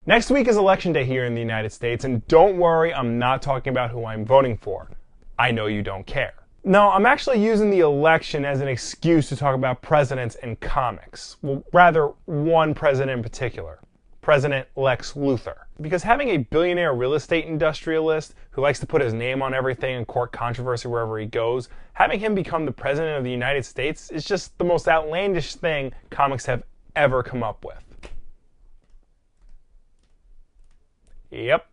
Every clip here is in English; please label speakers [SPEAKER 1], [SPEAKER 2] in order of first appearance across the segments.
[SPEAKER 1] Next week is election day here in the United States, and don't worry, I'm not talking about who I'm voting for. I know you don't care. No, I'm actually using the election as an excuse to talk about presidents in comics. Well, rather, one president in particular. President Lex Luthor. Because having a billionaire real estate industrialist who likes to put his name on everything and court controversy wherever he goes, having him become the president of the United States is just the most outlandish thing comics have ever come up with. Yep.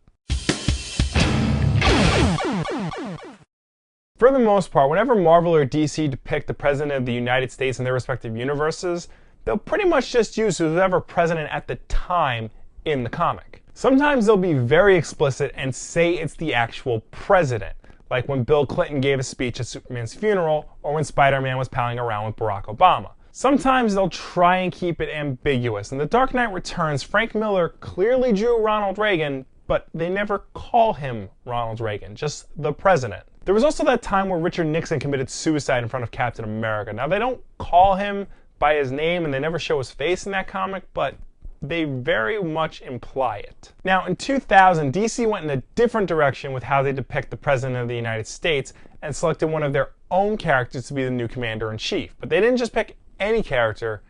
[SPEAKER 1] For the most part, whenever Marvel or DC depict the president of the United States in their respective universes, they'll pretty much just use whoever president at the time in the comic. Sometimes they'll be very explicit and say it's the actual president, like when Bill Clinton gave a speech at Superman's funeral, or when Spider-Man was palling around with Barack Obama. Sometimes they'll try and keep it ambiguous. In The Dark Knight Returns, Frank Miller clearly drew Ronald Reagan, but they never call him Ronald Reagan, just the president. There was also that time where Richard Nixon committed suicide in front of Captain America. Now, they don't call him by his name and they never show his face in that comic, but they very much imply it. Now, in 2000, DC went in a different direction with how they depict the President of the United States and selected one of their own characters to be the new Commander-in-Chief. But they didn't just pick any character,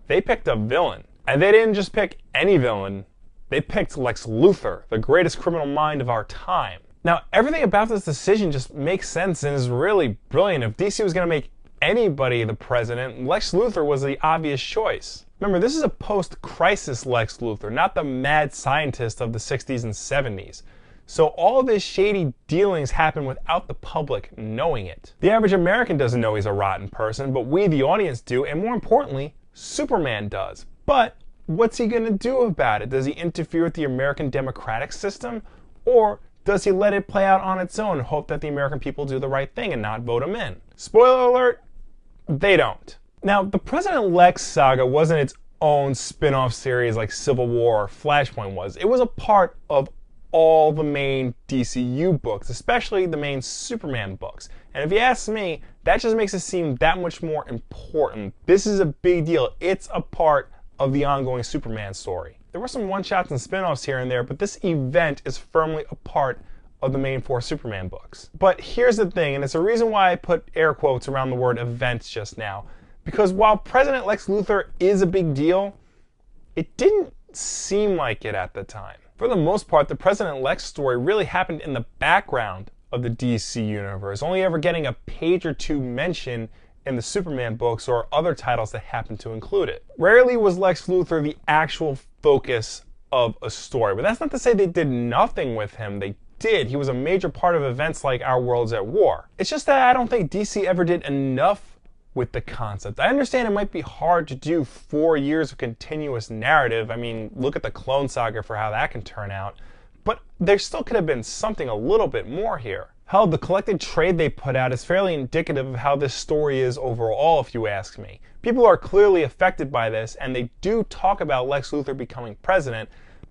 [SPEAKER 1] they picked a villain. And they didn't just pick any villain, they picked Lex Luthor, the greatest criminal mind of our time. Now, everything about this decision just makes sense and is really brilliant. If DC was going to make anybody the president, Lex Luthor was the obvious choice. Remember, this is a post-crisis Lex Luthor, not the mad scientist of the 60s and 70s. So all of his shady dealings happen without the public knowing it. The average American doesn't know he's a rotten person, but we, the audience, do, and more importantly, Superman does. But what's he going to do about it? Does he interfere with the American democratic system? Or does he let it play out on its own and hope that the American people do the right thing and not vote him in? Spoiler alert, they don't. Now, the President Lex saga wasn't its own spin-off series like Civil War or Flashpoint was. It was a part of all the main DCU books, especially the main Superman books. And if you ask me, that just makes it seem that much more important. This is a big deal. It's a part of the ongoing Superman story. There were some one-shots and spin-offs here and there, but this event is firmly a part of the main 4 Superman books. But here's the thing, and it's a reason why I put air quotes around the word events just now. Because while President Lex Luthor is a big deal, it didn't seem like it at the time. For the most part, the President Lex story really happened in the background of the DC universe, only ever getting a page or two mention in the Superman books or other titles that happened to include it. Rarely was Lex Luthor the actual focus of a story, but that's not to say they did nothing with him. They did. He was a major part of events like Our World's at War. It's just that I don't think DC ever did enough with the concept. I understand it might be hard to do 4 years of continuous narrative. I mean, look at the Clone Saga for how that can turn out. But there still could have been something a little bit more here. Hell, the collected trade they put out is fairly indicative of how this story is overall, if you ask me. People are clearly affected by this, and they do talk about Lex Luthor becoming president,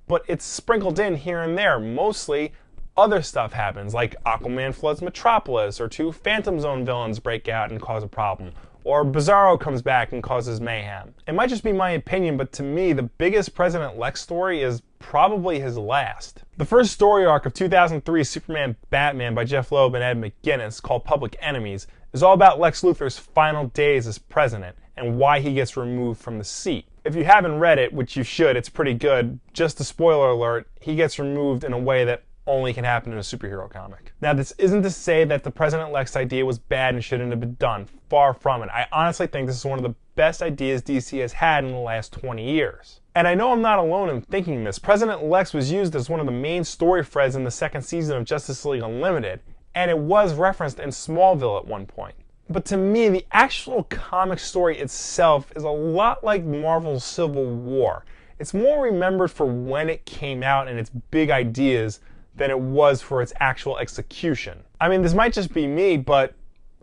[SPEAKER 1] but it's sprinkled in here and there. Mostly, other stuff happens, like Aquaman floods Metropolis, or 2 Phantom Zone villains break out and cause a problem, or Bizarro comes back and causes mayhem. It might just be my opinion, but to me, the biggest President Lex story is probably his last. The first story arc of 2003's Superman Batman by Jeff Loeb and Ed McGuinness, called Public Enemies, is all about Lex Luthor's final days as president and why he gets removed from the seat. If you haven't read it, which you should, it's pretty good. Just a spoiler alert, he gets removed in a way that only can happen in a superhero comic. Now, this isn't to say that the President Lex idea was bad and shouldn't have been done. Far from it. I honestly think this is one of the best ideas DC has had in the last 20 years. And I know I'm not alone in thinking this. President Lex was used as one of the main story threads in the 2nd season of Justice League Unlimited, and it was referenced in Smallville at one point. But to me, the actual comic story itself is a lot like Marvel's Civil War. It's more remembered for when it came out and its big ideas than it was for its actual execution. I mean, this might just be me, but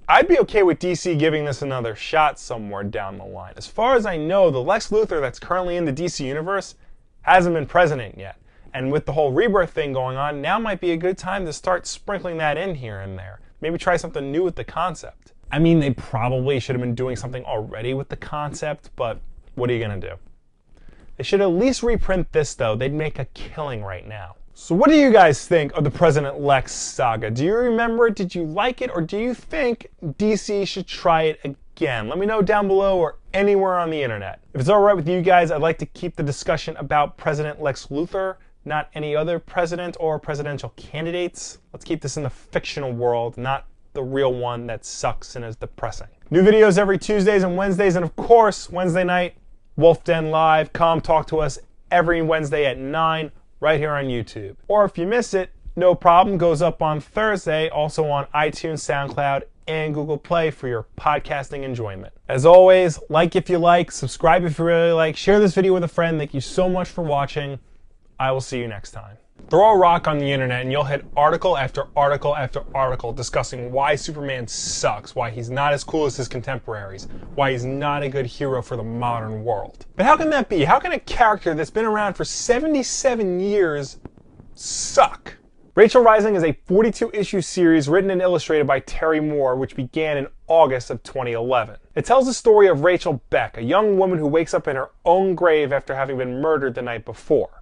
[SPEAKER 1] I'd be okay with DC giving this another shot somewhere down the line. As far as I know, the Lex Luthor that's currently in the DC universe hasn't been president yet. And with the whole rebirth thing going on, now might be a good time to start sprinkling that in here and there. Maybe try something new with the concept. I mean, they probably should have been doing something already with the concept, but what are you gonna do? They should at least reprint this though. They'd make a killing right now. So what do you guys think of the President Lex saga? Do you remember it? Did you like it? Or do you think DC should try it again? Let me know down below or anywhere on the internet. If it's alright with you guys, I'd like to keep the discussion about President Lex Luthor, not any other president or presidential candidates. Let's keep this in the fictional world, not the real one that sucks and is depressing. New videos every Tuesdays and Wednesdays, and of course, Wednesday night, Wulff Den Live. Come talk to us every Wednesday at 9 right here on YouTube. Or if you miss it, no problem, goes up on Thursday, also on iTunes, SoundCloud, and Google Play for your podcasting enjoyment. As always, like if you like, subscribe if you really like, share this video with a friend. Thank you so much for watching. I will see you next time. Throw a rock on the internet and you'll hit article after article after article discussing why Superman sucks, why he's not as cool as his contemporaries, why he's not a good hero for the modern world. But how can that be? How can a character that's been around for 77 years suck? Rachel Rising is a 42-issue series written and illustrated by Terry Moore, which began in August of 2011. It tells the story of Rachel Beck, a young woman who wakes up in her own grave after having been murdered the night before.